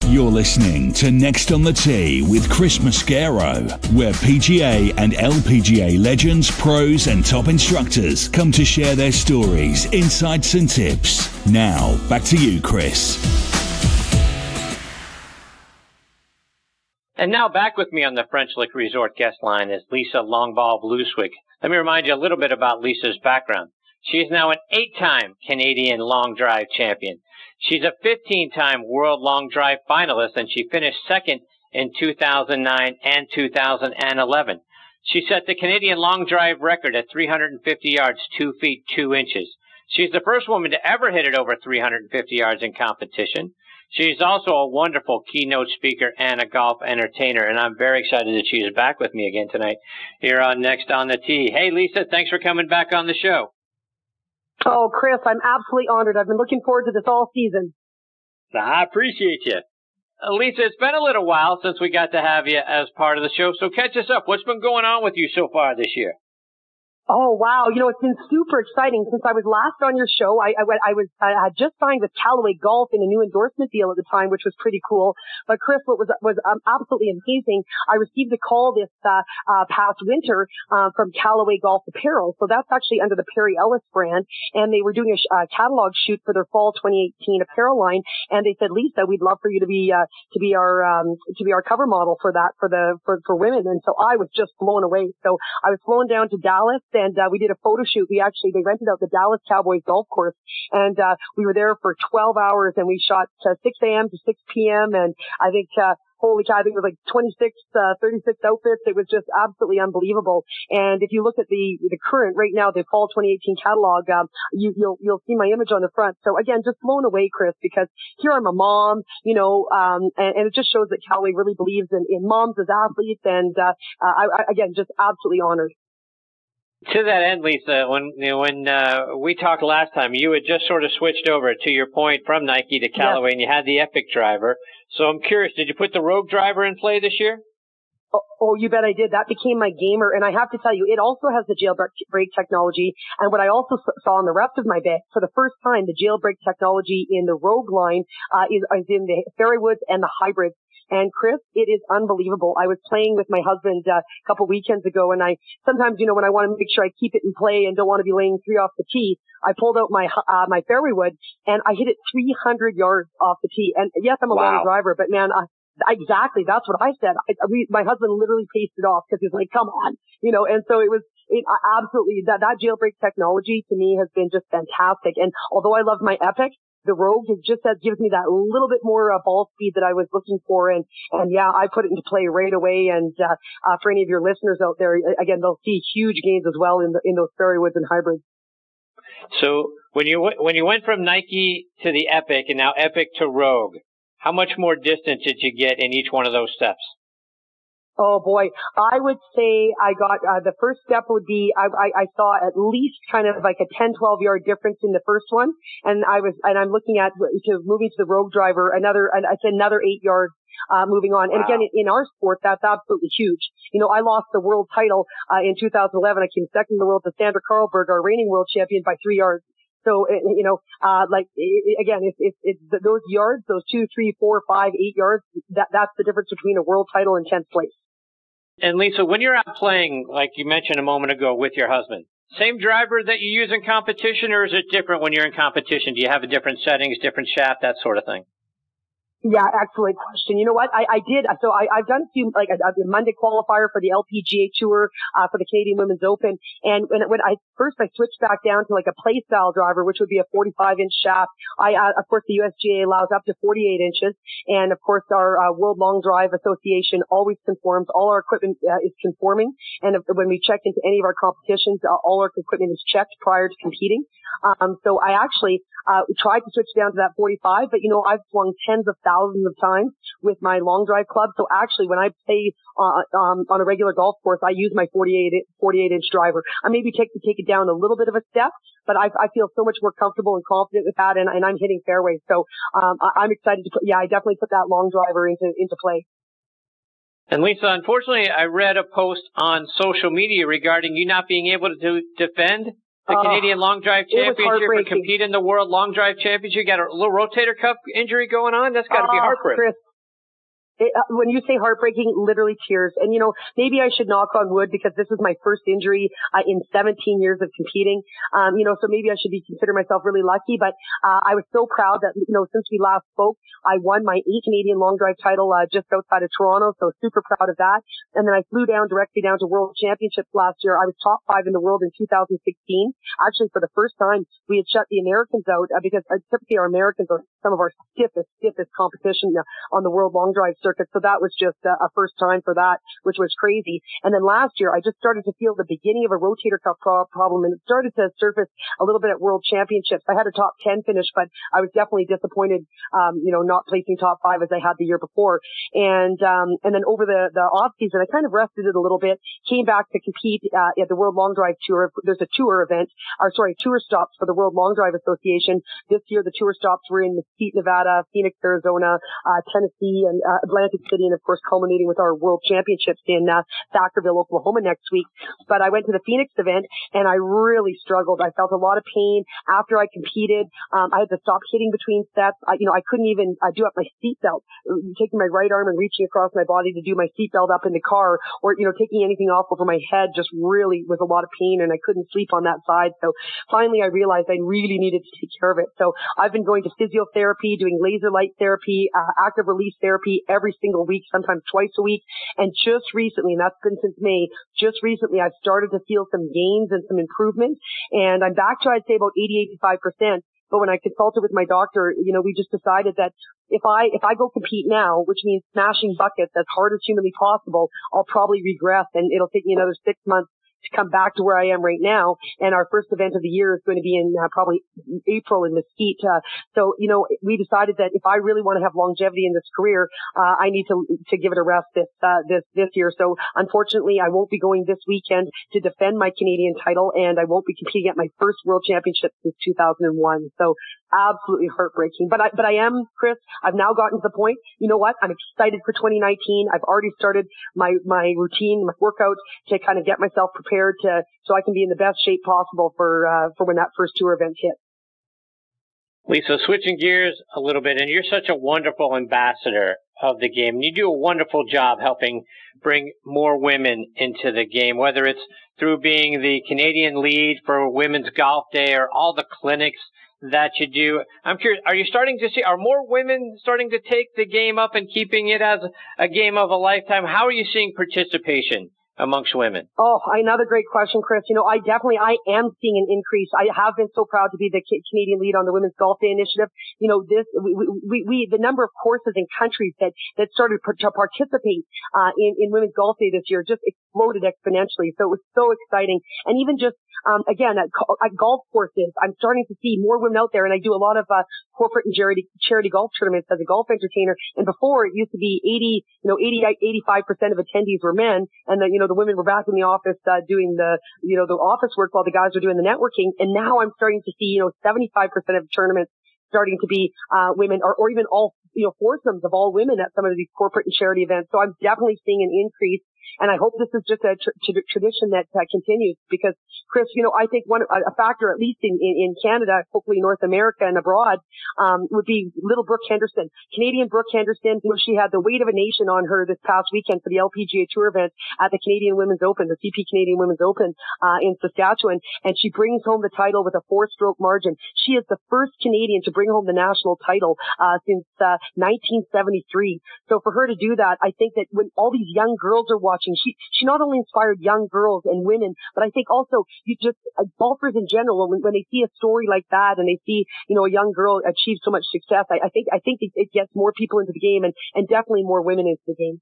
You're listening to Next on the Tee with Chris Mascaro, where PGA and LPGA legends, pros and top instructors come to share their stories, insights and tips. Now, back to you, Chris. And now back with me on the French Lick Resort guest line is Lisa Longball Vlooswyk. Let me remind you a little bit about Lisa's background. She is now an 8-time Canadian long drive champion. She's a 15-time World Long Drive finalist, and she finished second in 2009 and 2011. She set the Canadian long drive record at 350 yards, 2 feet, 2 inches. She's the first woman to ever hit it over 350 yards in competition. She's also a wonderful keynote speaker and a golf entertainer, and I'm very excited that she is back with me again tonight here on Next on the Tee. Hey, Lisa, thanks for coming back on the show. Oh, Chris, I'm absolutely honored. I've been looking forward to this all season. I appreciate you. Lisa, it's been a little while since we got to have you as part of the show, so catch us up. What's been going on with you so far this year? Oh, wow. You know, it's been super exciting. Since I was last on your show, I had just signed with Callaway Golf in a new endorsement deal at the time, which was pretty cool. But Chris, what was absolutely amazing, I received a call this past winter from Callaway Golf Apparel. So that's actually under the Perry Ellis brand. And they were doing a catalog shoot for their fall 2018 apparel line. And they said, Lisa, we'd love for you to be our cover model for that, for women. And so I was just blown away. So I was flown down to Dallas, and we did a photo shoot. They rented out the Dallas Cowboys golf course, and we were there for 12 hours, and we shot 6 a.m. to 6 p.m. And I think holy cow, I think it was like 36 outfits. It was just absolutely unbelievable. And if you look at the current right now, the fall 2018 catalog, you'll see my image on the front. So again, just blown away, Chris, because here I'm a mom, and it just shows that Callaway really believes in moms as athletes. And I again, just absolutely honored. To that end, Lisa, when we talked last time, you had just sort of switched over, to your point, from Nike to Callaway, and you had the Epic driver. So I'm curious, did you put the Rogue driver in play this year? Oh, you bet I did. That became my gamer. And I have to tell you, it also has the jailbreak technology. And what I also saw on the rest of my bag, for the first time, the jailbreak technology in the Rogue line is in the Fairwoods and the hybrids. And Chris, it is unbelievable. I was playing with my husband a couple weekends ago, and I sometimes, when I want to make sure I keep it in play and don't want to be laying 3 off the tee, I pulled out my fairway wood and I hit it 300 yards off the tee. And yes, I'm a long driver, but man, exactly, that's what I said. My husband literally paced it off because he's like, "Come on," And so it was absolutely that jailbreak technology to me has been just fantastic. And although I love my Epic, the Rogue gives me that little bit more ball speed that I was looking for. And yeah, I put it into play right away. And for any of your listeners out there, again, they'll see huge gains as well in those fairway woods and hybrids. So when you went from Nike to the Epic and now Epic to Rogue, how much more distance did you get in each one of those steps? Oh boy, I would say I got, the first step would be, I saw at least kind of like a 10, 12 yard difference in the first one. And I'm looking at moving to the Rogue driver, I'd say another 8 yards, moving on. And again, in our sport, that's absolutely huge. I lost the world title, in 2011. I came second in the world to Sandra Karlberg, our reigning world champion, by 3 yards. So, again, it's those yards, those 2, 3, 4, 5, 8 yards, that's the difference between a world title and 10th place. And Lisa, when you're out playing, like you mentioned a moment ago with your husband, same driver that you use in competition, or is it different when you're in competition? Do you have a different settings, different shaft, that sort of thing? Yeah, excellent question. You know what? I did. So I've done a few, like a Monday qualifier for the LPGA Tour, for the Canadian Women's Open. And when I switched back down to like a play style driver, which would be a 45-inch shaft. Of course, the USGA allows up to 48 inches. And of course, our World Long Drive Association always conforms. All our equipment is conforming. And when we check into any of our competitions, all our equipment is checked prior to competing. So I actually tried to switch down to that 45, but I've swung tens of thousands of times with my long drive club. So actually, when I play on a regular golf course, I use my 48-inch driver. I maybe take it down a little bit of a step, but I feel so much more comfortable and confident with that, and I'm hitting fairways. So I'm excited to I definitely put that long driver into play. And Lisa, unfortunately, I read a post on social media regarding you not being able to defend the Canadian Long Drive Championship or compete in the World Long Drive Championship. You got a little rotator cuff injury going on? That's got to be heartbreaking. Chris, When you say heartbreaking, literally tears. And, maybe I should knock on wood because this is my first injury in 17 years of competing. So maybe I should consider myself really lucky. But I was so proud that, since we last spoke, I won my 8 Canadian long drive title just outside of Toronto. So super proud of that. And then I flew directly down to World Championships last year. I was top 5 in the world in 2016. Actually, for the first time, we had shut the Americans out because typically our Americans are some of our stiffest competition on the World Long Drive circuit. So that was just a first time for that, which was crazy. And then last year, I just started to feel the beginning of a rotator cuff problem, and it started to surface a little bit at World Championships. I had a top 10 finish, but I was definitely disappointed, not placing top 5 as I had the year before. And then over the off season, I kind of rested it a little bit, came back to compete at the World Long Drive Tour. There's a tour stops for the World Long Drive Association. This year, the tour stops were in Mesquite, Nevada, Phoenix, Arizona, Tennessee, and Atlantic City, and of course culminating with our World Championships in Thackerville, Oklahoma next week. But I went to the Phoenix event and I really struggled. I felt a lot of pain after I competed. I had to stop hitting between sets. I couldn't even do up my seatbelt, taking my right arm and reaching across my body to do my seatbelt up in the car, or taking anything off over my head just really was a lot of pain, and I couldn't sleep on that side. So finally I realized I really needed to take care of it. So I've been going to physiotherapy, doing laser light therapy, active release therapy every single week, sometimes twice a week. And just recently, and that's been since May, I've started to feel some gains and some improvement. And I'm back to, I'd say, about 80-85%. But when I consulted with my doctor, we just decided that if I go compete now, which means smashing buckets as hard as humanly possible, I'll probably regress, and it'll take me another 6 months to come back to where I am right now. And our first event of the year is going to be in probably April in Mesquite. So we decided that if I really want to have longevity in this career, I need to give it a rest this year. So unfortunately, I won't be going this weekend to defend my Canadian title, and I won't be competing at my first World Championship since 2001. So absolutely heartbreaking. But I am, Chris, I've now gotten to the point, I'm excited for 2019. I've already started my routine, my workout to kind of get myself prepared so I can be in the best shape possible for when that first tour event hits. Lisa, switching gears a little bit, and you're such a wonderful ambassador of the game. You do a wonderful job helping bring more women into the game, whether it's through being the Canadian lead for Women's Golf Day or all the clinics that you do. I'm curious, are more women starting to take the game up and keeping it as a game of a lifetime? How are you seeing participation amongst women? Oh, another great question, Chris. I am seeing an increase. I have been so proud to be the Canadian lead on the Women's Golf Day initiative. The number of courses and countries that started to participate in Women's Golf Day this year just exploded exponentially. So it was so exciting. And even just again, at golf courses, I'm starting to see more women out there, and I do a lot of corporate and charity golf tournaments as a golf entertainer. And before, it used to be 85% of attendees were men, and the women were back in the office doing the office work while the guys were doing the networking. And now I'm starting to see 75% of tournaments starting to be women, or even all foursomes of all women at some of these corporate and charity events. So I'm definitely seeing an increase. And I hope this is just a tradition that continues, because, Chris, I think a factor, at least in Canada, hopefully North America and abroad, would be little Brooke Henderson. Canadian Brooke Henderson, she had the weight of a nation on her this past weekend for the LPGA Tour event at the Canadian Women's Open, the CP Canadian Women's Open, in Saskatchewan. And she brings home the title with a 4-stroke margin. She is the first Canadian to bring home the national title, since 1973. So for her to do that, I think that when all these young girls are watching, she not only inspired young girls and women, but I think also golfers in general, when they see a story like that and they see, a young girl achieve so much success, I think it gets more people into the game and definitely more women into the game.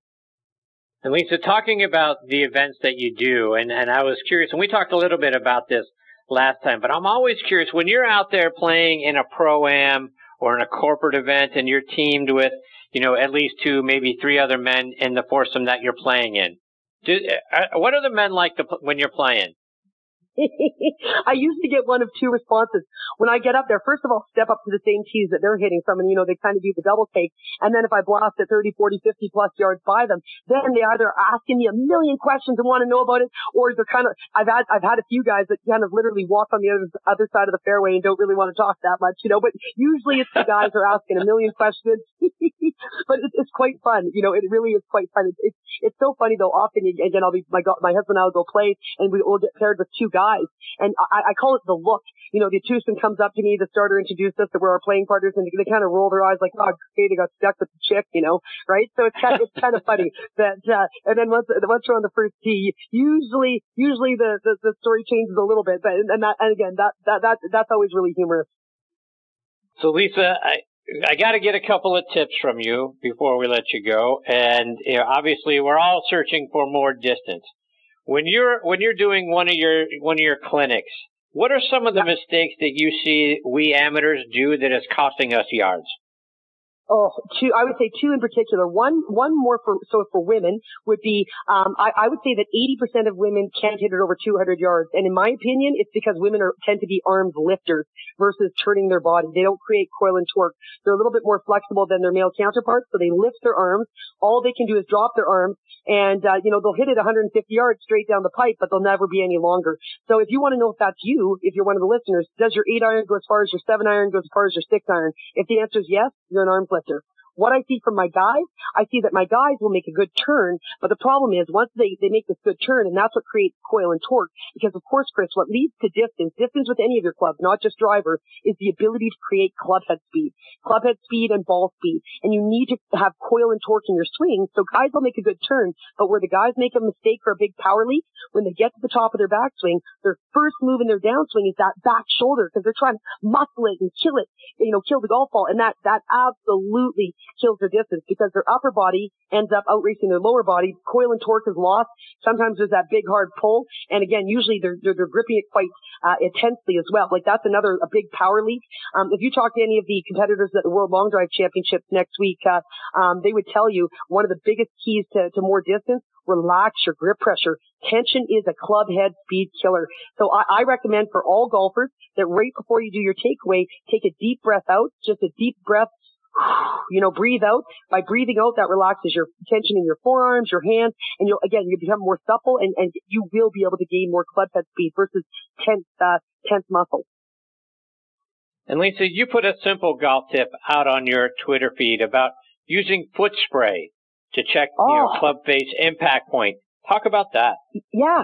And Lisa, talking about the events that you do, and I was curious, and we talked a little bit about this last time, but I'm always curious, when you're out there playing in a Pro-Am or in a corporate event and you're teamed with, at least 2, maybe 3 other men in the foursome that you're playing in, what are the men like when you're playing? I usually get one of two responses. When I get up there, first of all, step up to the same tees that they're hitting from, and, they kind of do the double take. And then if I blast at 30, 40, 50 plus yards by them, then they either asking me a million questions and want to know about it, or they're kind of, I've had a few guys that kind of literally walk on the other side of the fairway and don't really want to talk that much, but usually it's the guys who are asking a million questions. But it's quite fun. It really is quite fun. It's so funny though. Often, again, my husband and I will go play, and we'll get paired with two guys. And I call it the look. The twosome comes up to me, the starter introduced us, that we're our playing partners, and they kind of roll their eyes like, oh, okay, they got stuck with the chick, right? So it's kind of funny that, and then once we're on the first tee, usually the story changes a little bit, but, and again, that's always really humorous. So Lisa, I got to get a couple of tips from you before we let you go. And obviously we're all searching for more distance. When you're doing one of your clinics, what are some of the mistakes that you see we amateurs do that is costing us yards? Oh, two. I would say two in particular. One more for women would be, I would say that 80% of women can't hit it over 200 yards. And in my opinion, it's because women tend to be arms lifters versus turning their body. They don't create coil and torque. They're a little bit more flexible than their male counterparts, so they lift their arms. All they can do is drop their arms, and, they'll hit it 150 yards straight down the pipe, but they'll never be any longer. So if you want to know if that's you, if you're one of the listeners, does your 8-iron go as far as your 7-iron, go as far as your 6-iron? If the answer is yes, you're an arms lifter. What I see from my guys, I see that my guys will make a good turn, but the problem is once they make this good turn, and that's what creates coil and torque, because of course, Chris, what leads to distance with any of your clubs, not just driver, is the ability to create club head speed and ball speed. And you need to have coil and torque in your swing, so guys will make a good turn, but where the guys make a mistake or a big power leak, when they get to the top of their backswing, their first move in their downswing is that back shoulder, because they're trying to muscle it and kill it, kill the golf ball, and that absolutely kills their distance, because their upper body ends up outracing their lower body. Coil and torque is lost. Sometimes there's that big hard pull, and again, usually they're gripping it quite intensely as well. Like that's a big power leak. If you talk to any of the competitors at the World Long Drive Championships next week, they would tell you one of the biggest keys to more distance: relax your grip pressure. Tension is a club head speed killer. So I recommend for all golfers that right before you do your takeaway, take a deep breath out, just a deep breath. Breathe out. By breathing out, that relaxes your tension in your forearms, your hands, and you become more supple, and you will be able to gain more club head speed versus tense muscles. And Lisa, you put a simple golf tip out on your Twitter feed about using foot spray to check club face impact point. Talk about that. Yeah.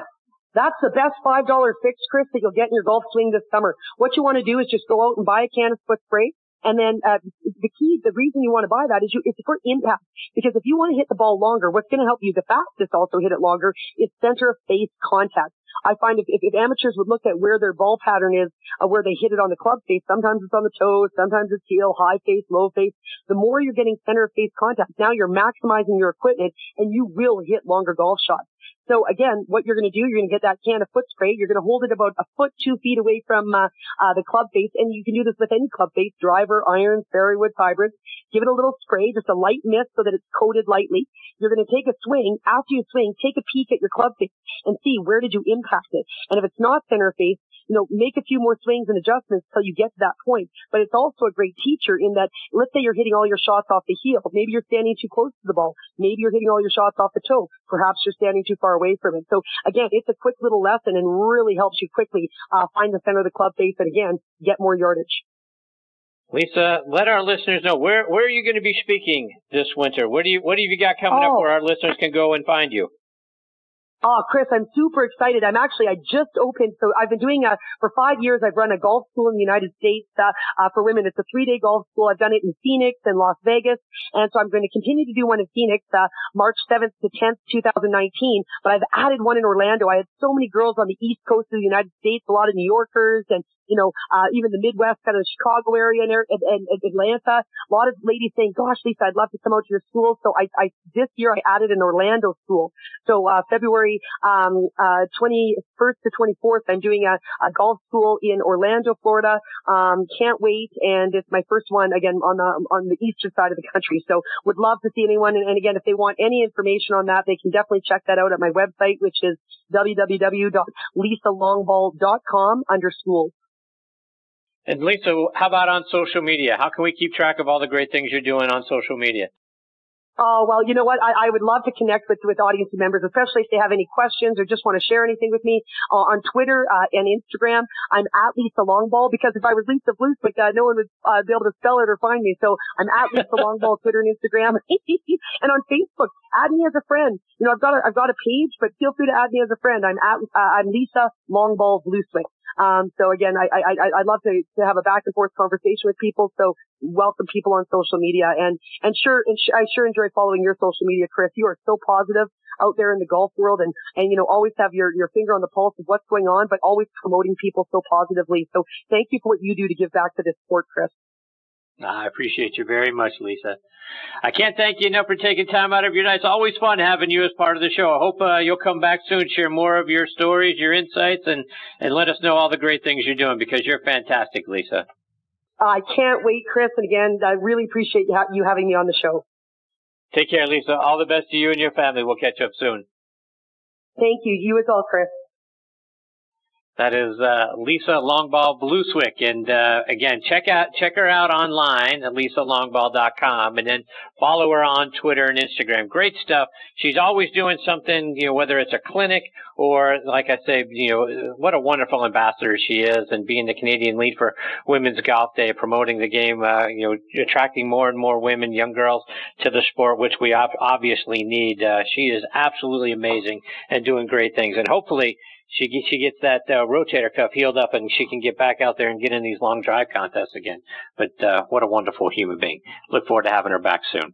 That's the best $5 fix, Chris, that you'll get in your golf swing this summer. What you want to do is just go out and buy a can of foot spray. And then the reason you want to buy that is it's for impact. Because if you want to hit the ball longer, what's going to help you the fastest also hit it longer is center of face contact. I find if amateurs would look at where their ball pattern is, where they hit it on the club face, sometimes it's on the toes, sometimes it's heel, high face, low face. The more you're getting center of face contact, now you're maximizing your equipment, and you will hit longer golf shots. So again, what you're going to do, you're going to get that can of foot spray. You're going to hold it about a foot, 2 feet away from the club face, and you can do this with any club face: driver, irons, fairways, hybrids. Give it a little spray, just a light mist, so that it's coated lightly. You're going to take a swing. After you swing, take a peek at your club face and see where did you impact it. And if it's not center face, make a few more swings and adjustments till you get to that point. But it's also a great teacher in that, let's say you're hitting all your shots off the heel. Maybe you're standing too close to the ball. Maybe you're hitting all your shots off the toe. Perhaps you're standing too far away from it. So again, it's a quick little lesson and really helps you quickly find the center of the club face and again, get more yardage. Lisa, let our listeners know, where are you going to be speaking this winter? What have you got coming up where our listeners can go and find you? Oh, Chris, I'm super excited. I just opened, so I've been doing for 5 years, I've run a golf school in the United States, for women. It's a 3-day golf school. I've done it in Phoenix and Las Vegas. And so I'm going to continue to do one in Phoenix, March 7th to 10th, 2019. But I've added one in Orlando. I had so many girls on the East Coast of the United States, a lot of New Yorkers and even the Midwest, kind of the Chicago area and Atlanta. A lot of ladies saying, gosh, Lisa, I'd love to come out to your school. So this year I added an Orlando school. So, February, 21st to 24th, I'm doing a golf school in Orlando, Florida. Can't wait. And it's my first one again on the eastern side of the country. So would love to see anyone. And again, if they want any information on that, they can definitely check that out at my website, which is www.lisalongball.com under schools. And Lisa, how about on social media? How can we keep track of all the great things you're doing on social media? Oh, well, you know what? I would love to connect with audience members, especially if they have any questions or just want to share anything with me on Twitter and Instagram. I'm at Lisa Longball, because if I was Lisa Vlooswyk, no one would be able to spell it or find me. So I'm at Lisa Longball, Twitter and Instagram. And on Facebook, add me as a friend. I've got a page, but feel free to add me as a friend. I'm Lisa Longball Vlooswyk. So again, I'd love to have a back and forth conversation with people. So welcome people on social media, and I sure enjoy following your social media, Chris. You are so positive out there in the golf world, and always have your finger on the pulse of what's going on, but always promoting people so positively. So thank you for what you do to give back to this sport, Chris. I appreciate you very much, Lisa. I can't thank you enough for taking time out of your night. It's always fun having you as part of the show. I hope you'll come back soon, share more of your stories, your insights, and let us know all the great things you're doing, because you're fantastic, Lisa. I can't wait, Chris. And again, I really appreciate you having me on the show. Take care, Lisa. All the best to you and your family. We'll catch up soon. Thank you. You as well, Chris. That is Lisa Longball Vlooswyk, and again, check her out online at lisalongball.com, and then follow her on Twitter and Instagram. Great stuff. She's always doing something, whether it's a clinic or, like I say, what a wonderful ambassador she is, and being the Canadian lead for Women's Golf Day, promoting the game, attracting more and more women, young girls to the sport, which we obviously need. She is absolutely amazing and doing great things, and hopefully she gets that rotator cuff healed up, and she can get back out there and get in these long drive contests again. But what a wonderful human being. Look forward to having her back soon.